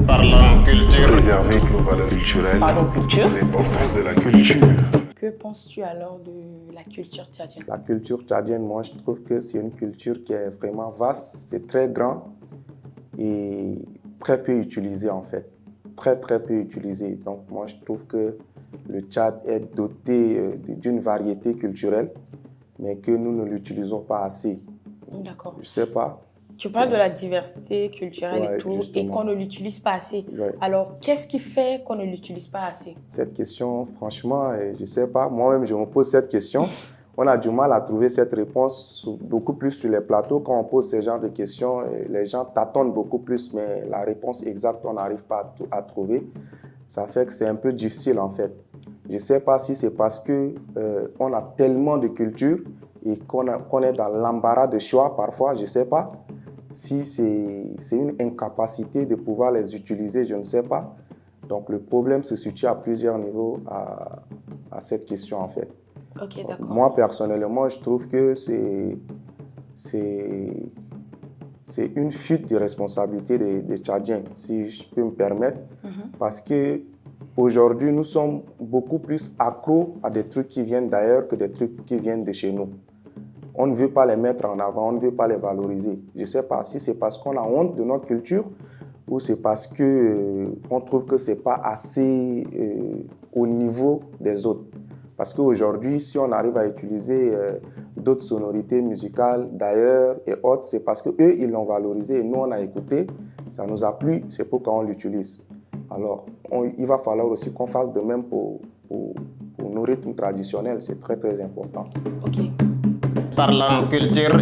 Parlant culture. Préserver nos valeurs culturelles, Pardon, culture. l'importance de la culture. Que penses-tu alors de la culture tchadienne? La culture tchadienne, moi, je trouve que c'est une culture qui est vraiment vaste, c'est très grand et très peu utilisé en fait. Très, très peu utilisé. Donc, moi, je trouve que le Tchad est doté d'une variété culturelle, mais que nous ne l'utilisons pas assez. D'accord. Je sais pas. Tu parles de la diversité culturelle Ouais, et tout, justement. et qu'on ne l'utilise pas assez. Ouais. Alors, qu'est-ce qui fait qu'on ne l'utilise pas assez? Cette question, franchement, je ne sais pas. Moi-même, je me pose cette question. On a du mal à trouver cette réponse beaucoup plus sur les plateaux. Quand on pose ce genre de questions, les gens t'attendent beaucoup plus, mais la réponse exacte, on n'arrive pas à trouver. Ça fait que c'est un peu difficile, en fait. Je ne sais pas si c'est parce qu'on a tellement de culture et qu'on est dans l'embarras de choix parfois, je ne sais pas. Si c'est une incapacité de pouvoir les utiliser, je ne sais pas. Donc le problème se situe à plusieurs niveaux à cette question en fait. Ok, d'accord. Moi personnellement, je trouve que c'est une fuite de responsabilité des Tchadiens, si je peux me permettre. Parce que aujourd'hui, nous sommes beaucoup plus accros à des trucs qui viennent d'ailleurs que des trucs qui viennent de chez nous. On ne veut pas les mettre en avant, on ne veut pas les valoriser. Je ne sais pas si c'est parce qu'on a honte de notre culture ou c'est parce qu'on trouve que ce n'est pas assez au niveau des autres. Parce qu'aujourd'hui, si on arrive à utiliser d'autres sonorités musicales d'ailleurs et autres, c'est parce qu'eux, ils l'ont valorisé et nous, on a écouté, ça nous a plu, c'est pourquoi on l'utilise. Alors, il va falloir aussi qu'on fasse de même pour nos rythmes traditionnels, c'est très, très important. Ok. Parlant culture.